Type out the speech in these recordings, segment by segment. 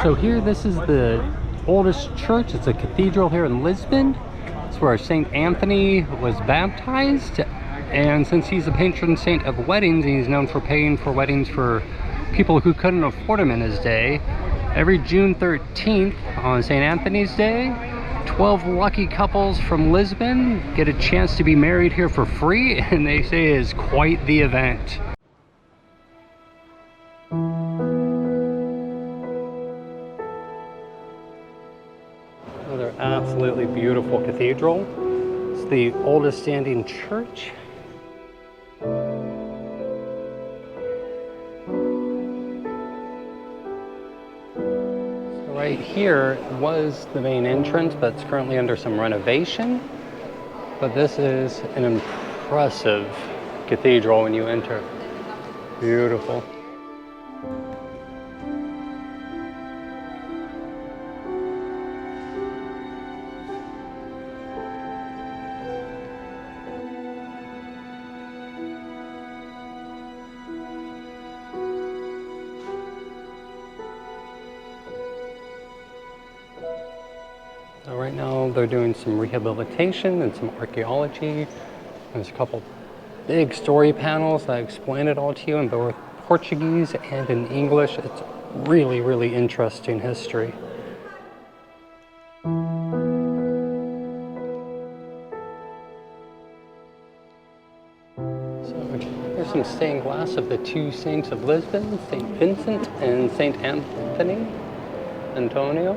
So here, this is the oldest church. It's a cathedral here in Lisbon. It's where St. Anthony was baptized. And since he's the patron saint of weddings, and he's known for paying for weddings for people who couldn't afford him in his day, every June 13th on St. Anthony's Day, 12 lucky couples from Lisbon get a chance to be married here for free, and they say it is quite the event. Another absolutely beautiful cathedral. It's the oldest standing church. Right here was the main entrance, but it's currently under some renovation. But this is an impressive cathedral when you enter. Beautiful. So right now they're doing some rehabilitation and some archaeology. There's a couple big story panels that explain it all to you in both Portuguese and in English. It's really, really interesting history. So there's some stained glass of the two saints of Lisbon, St. Vincent and St. Antonio.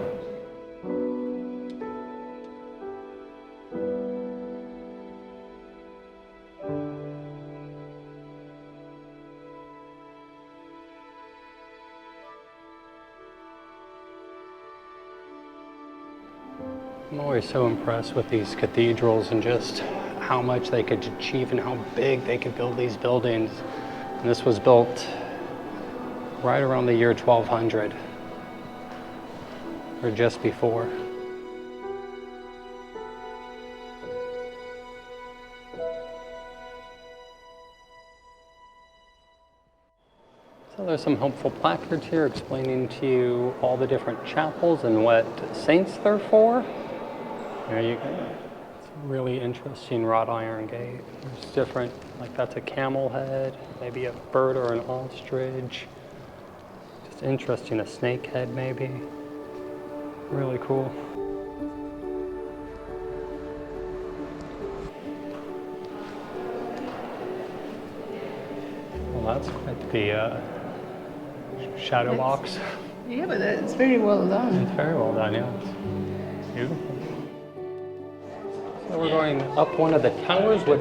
I'm always so impressed with these cathedrals and just how much they could achieve and how big they could build these buildings. And this was built right around the year 1200, or just before. So there's some helpful placards here explaining to you all the different chapels and what saints they're for. There you go. It's a really interesting wrought iron gate. There's different, like that's a camel head, maybe a bird or an ostrich. Just interesting, a snake head maybe. Really cool. Well, that's quite the shadow box. Yeah, but it's very well done. It's very well done, yeah. It's beautiful. So we're going up one of the towers to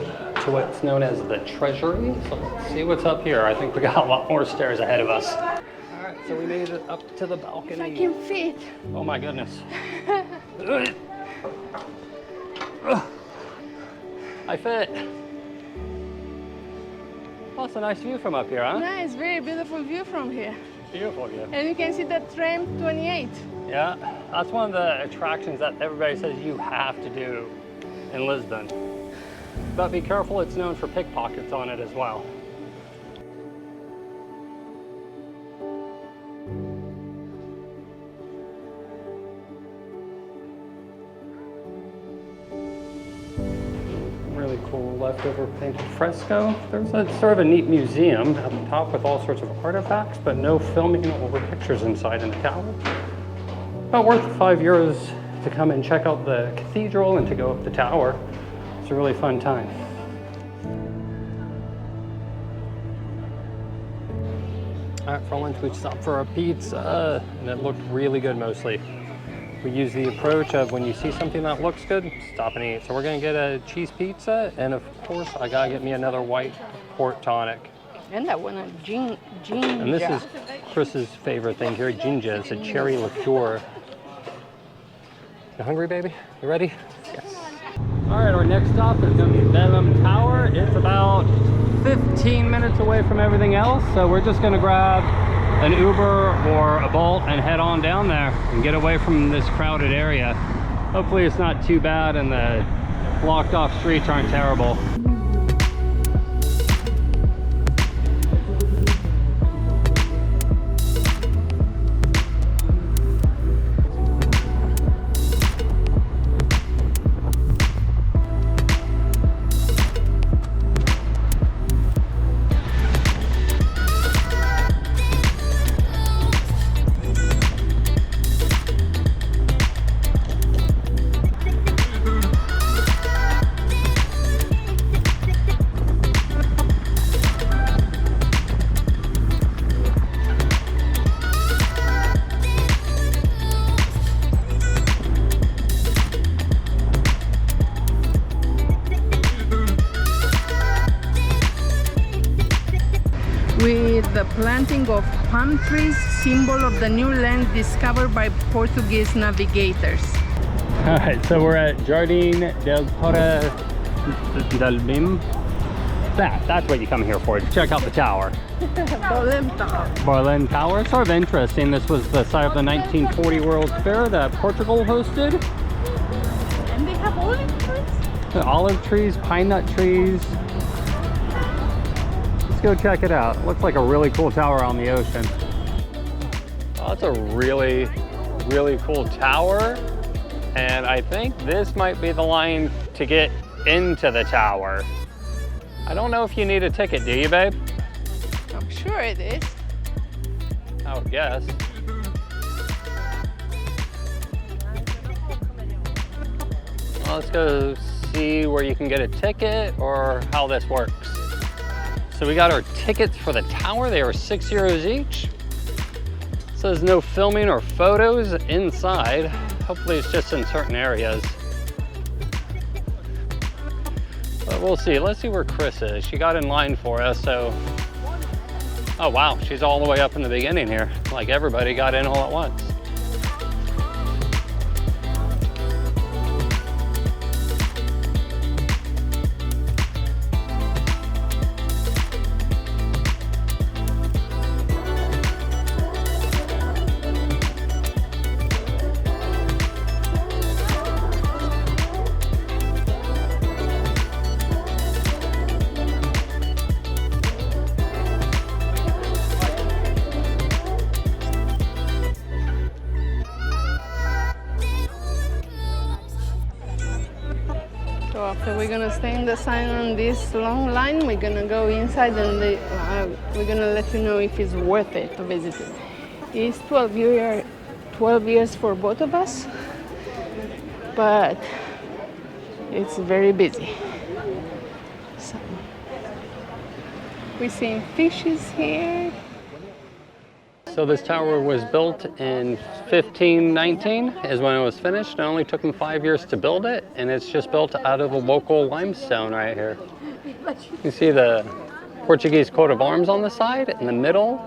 what's known as the treasury. So let's see what's up here. I think we got a lot more stairs ahead of us. All right, so we made it up to the balcony. If I can fit. Oh my goodness. I fit. Well, it's a nice view from up here, huh? Nice, very beautiful view from here. Beautiful view. And you can see the Tram 28. Yeah, that's one of the attractions that everybody says you have to do in Lisbon. But be careful, it's known for pickpockets on it as well. Really cool leftover painted fresco. There's a sort of a neat museum at the top with all sorts of artifacts, but no filming or pictures inside in the tower. But worth €5 to come and check out the cathedral and to go up the tower. It's a really fun time. All right, for lunch we stopped for a pizza, and it looked really good mostly. We use the approach of when you see something that looks good, stop and eat. So we're gonna get a cheese pizza, and of course I gotta get me another white port tonic. And I want a ginger. And this is Chris's favorite thing here, ginger. It's a cherry liqueur. You hungry, baby? You ready? Yes. All right, our next stop is gonna be Belém Tower. It's about 15 minutes away from everything else, so we're just gonna grab an Uber or a Bolt and head on down there and get away from this crowded area. Hopefully it's not too bad and the blocked off streets aren't terrible. the planting of palm trees, symbol of the new land discovered by Portuguese navigators. All right, so we're at Jardine Del Toro del Bim. That's what you come here for, to check out the tower. Belém Tower. Belém Tower, sort of interesting. This was the site of the 1940 World's Fair that Portugal hosted. And they have olive trees? The olive trees, pine nut trees. Let's go check it out. Looks like a really cool tower on the ocean. Oh, that's a really, really cool tower. And I think this might be the line to get into the tower. I don't know if you need a ticket, do you, babe? I'm sure it is. I would guess. Well, let's go see where you can get a ticket or how this works. So we got our tickets for the tower. They were €6 each. It says no filming or photos inside. Hopefully it's just in certain areas. But we'll see. Let's see where Chris is. She got in line for us, so. Oh wow, she's all the way up in the beginning here. Like everybody got in all at once. So after we're gonna stay in the sign on this long line, we're gonna go inside and we're gonna let you know if it's worth it to visit it. It's 12 years for both of us, but it's very busy. So we're seeing fishes here. So this tower was built in 1519 is when it was finished. It only took them 5 years to build it, and it's just built out of a local limestone right here. You see the Portuguese coat of arms on the side. In the middle,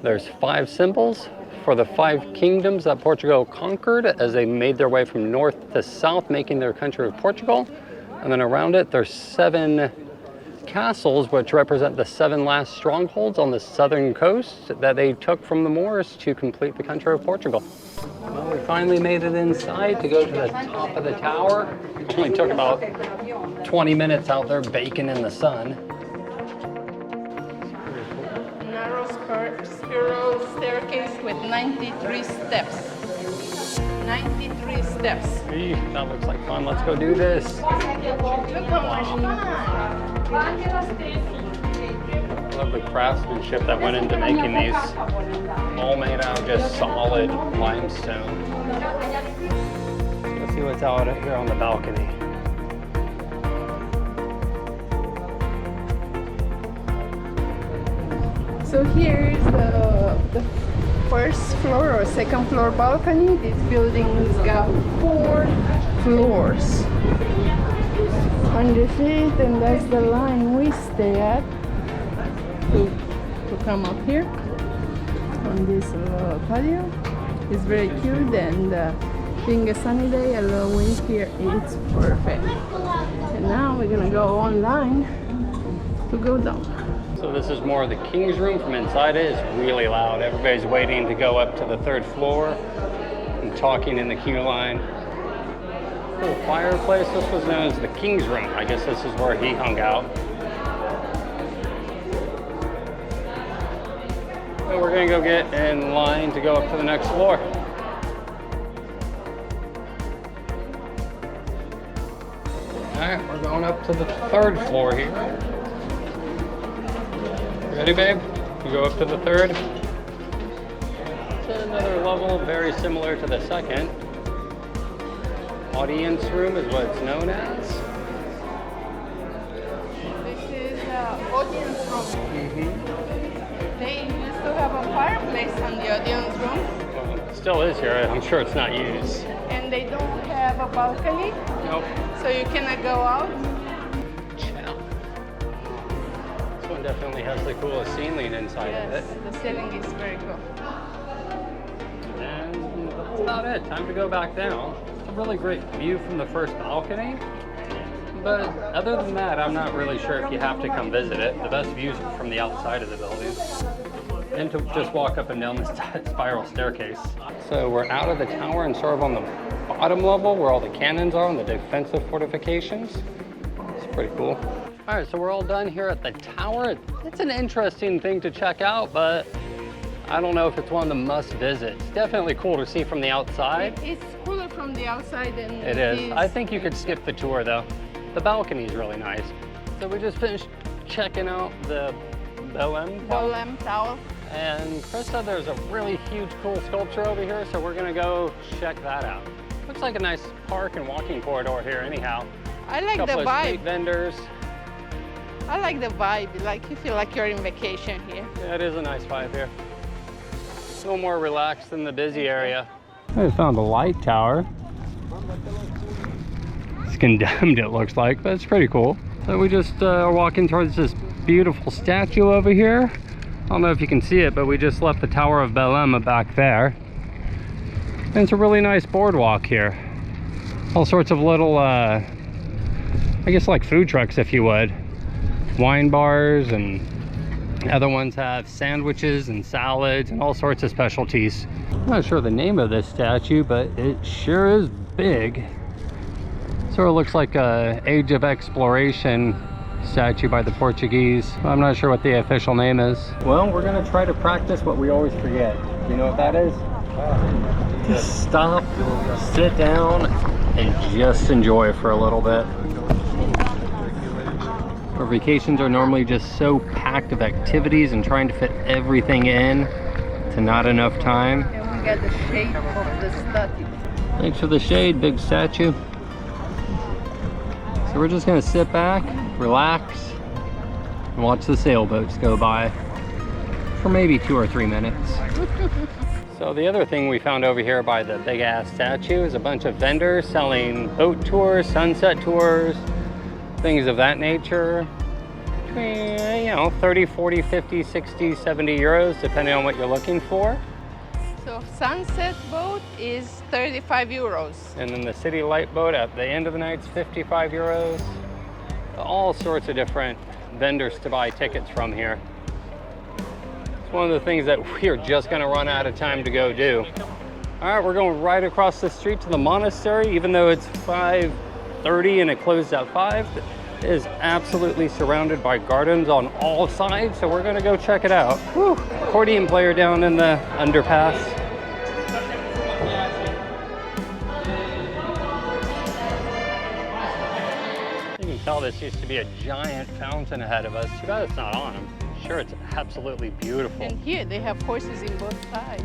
there's 5 symbols for the 5 kingdoms that Portugal conquered as they made their way from north to south, making their country of Portugal. And then around it, there's 7 castles, which represent the 7 last strongholds on the southern coast that they took from the Moors to complete the country of Portugal. Well, we finally made it inside to go to the top of the tower. It only took about 20 minutes out there baking in the sun. Narrow spiral staircase with 93 steps. 93 steps. Eee, that looks like fun. Let's go do this. Look how much fun. I love the craftsmanship that went into making these. All made out of just solid limestone. Let's see what's out here on the balcony. So here is the first floor or second floor balcony. This building's got 4 floors. Underneath, and that's the line we stay at to come up here on this patio. It's very cute, and being a sunny day, a little wind here, it's perfect. And now we're gonna go online to go down. So this is more of the king's room. From inside it, it's really loud. Everybody's waiting to go up to the 3rd floor and talking in the queue line. Little fireplace. This was known as the king's room. I guess this is where he hung out. So we're gonna go get in line to go up to the next floor. All right, we're going up to the 3rd floor here. Ready, babe? You go up to the 3rd. It's another level, very similar to the 2nd. Audience room is what it's known as. This is the audience room. They used to have a fireplace in the audience room. Well, it still is here. I'm sure it's not used. And they don't have a balcony. Nope. So you cannot go out. Chill. So one definitely has the coolest ceiling inside of it. Yes, the ceiling is very cool. And that's about it. Time to go back down. It's a really great view from the first balcony. But other than that, I'm not really sure if you have to come visit it. The best views are from the outside of the building. And to just walk up and down this spiral staircase. So we're out of the tower and sort of on the bottom level where all the cannons are and the defensive fortifications. It's pretty cool. All right, so we're all done here at the tower. It's an interesting thing to check out, but I don't know if it's one of the must visits. Definitely cool to see from the outside. It's cooler from the outside than it is. I think you could skip the tour though. The balcony is really nice. So we just finished checking out the Belém Tower. And Chris said there's a really huge cool sculpture over here, so we're gonna go check that out. Looks like a nice park and walking corridor here anyhow. I like the Couple of street vibe. vendors. I like the vibe, like you feel like you're in vacation here. Yeah, it is a nice vibe here. A little more relaxed than the busy area. I just found the light tower. It's condemned, it looks like, but it's pretty cool. So we just are walking towards this beautiful statue over here. I don't know if you can see it, but we just left the Tower of Belém back there. And it's a really nice boardwalk here. All sorts of little, I guess like food trucks, if you would. Wine bars, and other ones have sandwiches and salads and all sorts of specialties. I'm not sure the name of this statue, but it sure is big. Sort of looks like a Age of Exploration statue by the Portuguese. I'm not sure what the official name is. Well, we're gonna try to practice what we always forget. You know what that is? Just stop, sit down, and just enjoy for a little bit. Our vacations are normally just so packed of activities and trying to fit everything in to not enough time. And we got the shape of the statue. Thanks for the shade, big statue. So we're just gonna sit back, relax, and watch the sailboats go by for maybe 2 or 3 minutes. So the other thing we found over here by the big ass statue is a bunch of vendors selling boat tours, sunset tours, things of that nature. Between, you know, 30, 40, 50, 60, 70 euros, depending on what you're looking for. So sunset boat is 35 euros. And then the city light boat at the end of the night is 55 euros. All sorts of different vendors to buy tickets from here. It's one of the things that we are just gonna run out of time to go do. All right, we're going right across the street to the monastery, even though it's 5:30 and it closed at 5. It is absolutely surrounded by gardens on all sides, so we're gonna go check it out. Whew. Accordion player down in the underpass. You can tell this used to be a giant fountain ahead of us. Too bad it's not on. I'm sure it's absolutely beautiful. And here they have horses in both sides.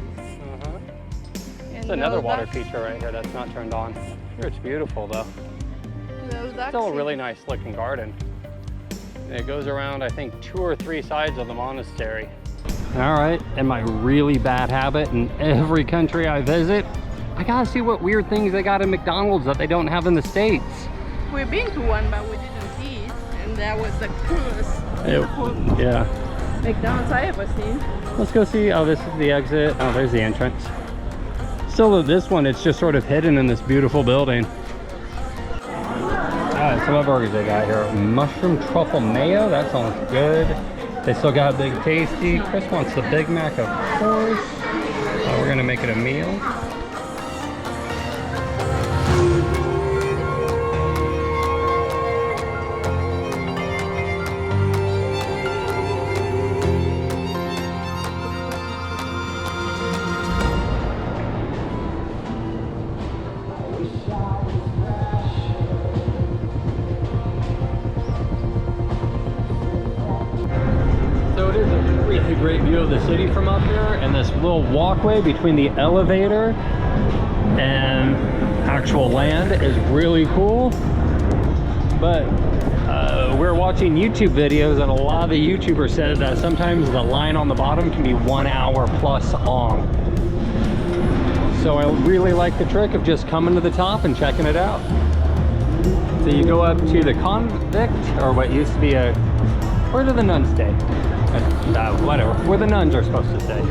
There's another water feature right here that's not turned on. Here it's beautiful though. Still a really nice looking garden. And it goes around, I think, 2 or 3 sides of the monastery. All right, and my really bad habit in every country I visit, I gotta see what weird things they got in McDonald's that they don't have in the States. We've been to one, but we didn't see it, and that was the coolest Yeah. McDonald's I ever seen. Let's go see. Oh, this is the exit. Oh, there's the entrance. Still, this one, it's just sort of hidden in this beautiful building. Alright, so what burgers they got here? Mushroom truffle mayo, that sounds good. They still got Big Tasty. Chris wants the Big Mac, of course. We're gonna make it a meal. Great view of the city from up here, and this little walkway between the elevator and actual land is really cool. But we're watching YouTube videos, and a lot of the YouTubers said that sometimes the line on the bottom can be 1 hour plus long. So I really like the trick of just coming to the top and checking it out. So you go up to the convict, or what used to be a Where do the nuns stay? Whatever. Where the nuns are supposed to stay.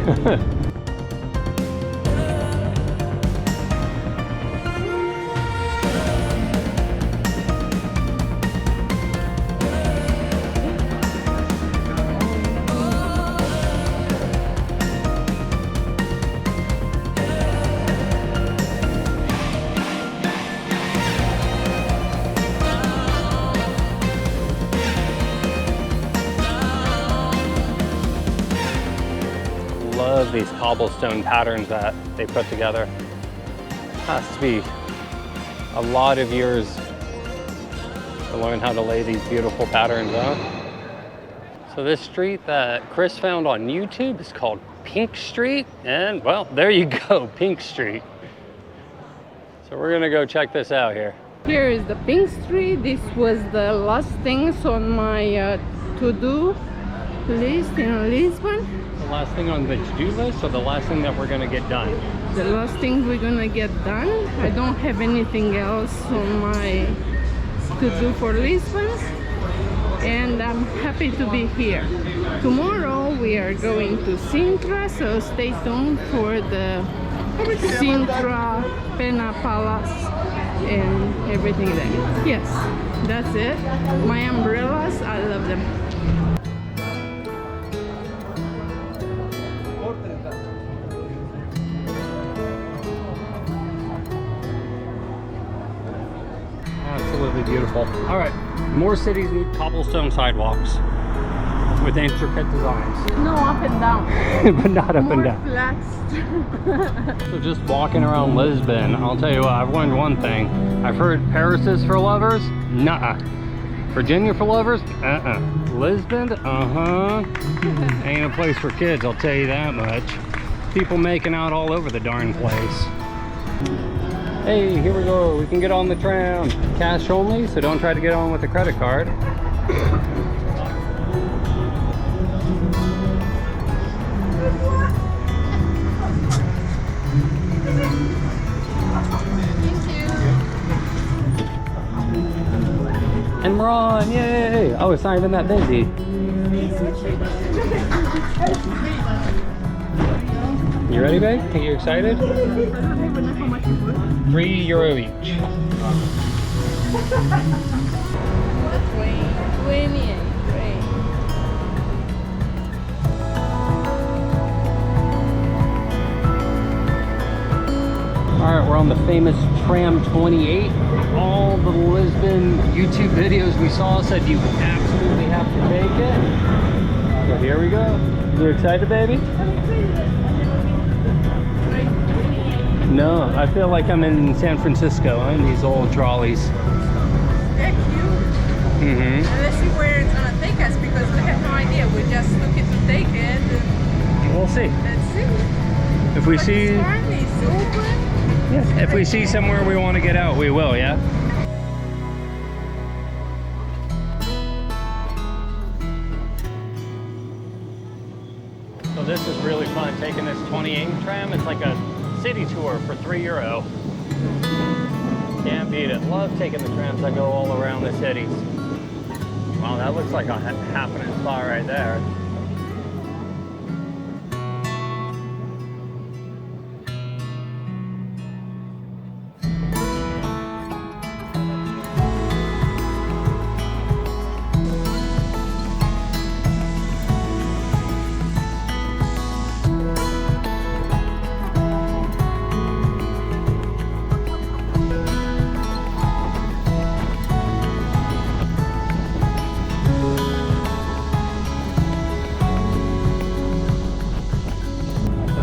Love these cobblestone patterns that they put together. Has to be a lot of years to learn how to lay these beautiful patterns out. So this street that Chris found on YouTube is called Pink Street, and well, there you go, Pink Street. So we're gonna go check this out here. Here is the Pink Street. This was the last things on my to-do list in Lisbon. The last thing on the to-do list, or the last thing that we're gonna get done? The last thing we're gonna get done. I don't have anything else on my to-do for Lisbon, and I'm happy to be here. Tomorrow we are going to Sintra, so stay tuned for the Sintra Pena Palace and everything there. Yes, that's it. My umbrellas, I love them. Absolutely beautiful. All right, more cities need cobblestone sidewalks with intricate designs. No up and down. But not up More and down. flat. So just walking around Lisbon, I'll tell you what, I've learned one thing. I've heard Paris is for lovers. Nuh-uh. Virginia for lovers? Uh-uh. Lisbon? Uh-huh. Ain't a place for kids, I'll tell you that much. People making out all over the darn place. Hey, here we go. We can get on the tram. Cash only, so don't try to get on with a credit card. And we're on, yay! Oh, it's not even that busy. You ready, babe? Are you excited? €3 each. 28. All right, we're on the famous Tram 28. All the Lisbon YouTube videos we saw said you absolutely have to take it. So here we go. You excited, baby? No, I feel like I'm in San Francisco in these old trolleys. They're cute. And let's see where it's gonna take us, because we have no idea. We're just looking to take it. We'll see. Let's see. If we see, This one is open. yeah, if we see somewhere we want to get out, we will, yeah? So this is really fun, taking this 28 tram. It's like a city tour for €3. Can't beat it. Love taking the trams that go all around the cities. Wow, that looks like a happening spot right there.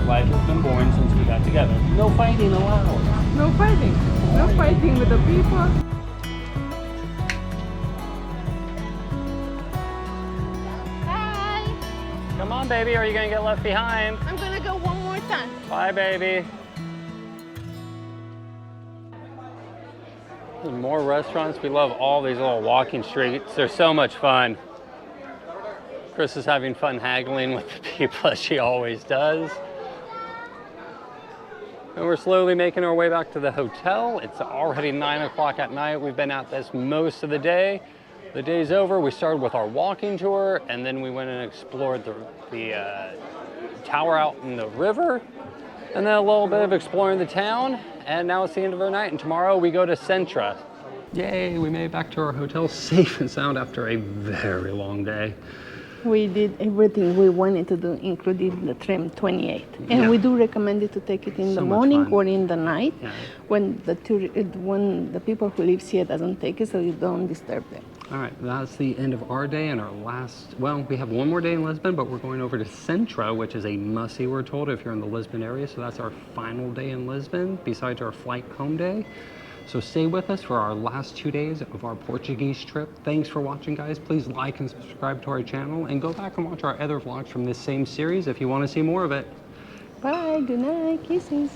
Life has been boring since we got together. No fighting allowed. No fighting. No fighting with the people. Hi. Come on, baby, or are you gonna get left behind? I'm gonna go one more time. Bye, baby. There's more restaurants. We love all these little walking streets. They're so much fun. Chris is having fun haggling with the people as she always does. And we're slowly making our way back to the hotel. It's already 9 o'clock at night. We've been at this most of the day. The day's over. We started with our walking tour, and then we went and explored the tower out in the river, and then a little bit of exploring the town, and now it's the end of our night, and tomorrow we go to Sintra. Yay, we made it back to our hotel safe and sound after a very long day. We did everything we wanted to do, including the Tram 28. And we do recommend it to take it in the morning or in the night when the people who live here doesn't take it, so you don't disturb them. All right, that's the end of our day and our last, well, we have one more day in Lisbon, but we're going over to Sintra, which is a must-see, we're told, if you're in the Lisbon area. So that's our final day in Lisbon, besides our flight home day. So stay with us for our last 2 days of our Portuguese trip. Thanks for watching, guys. Please like and subscribe to our channel, and go back and watch our other vlogs from this same series if you want to see more of it. Bye, good night, kisses.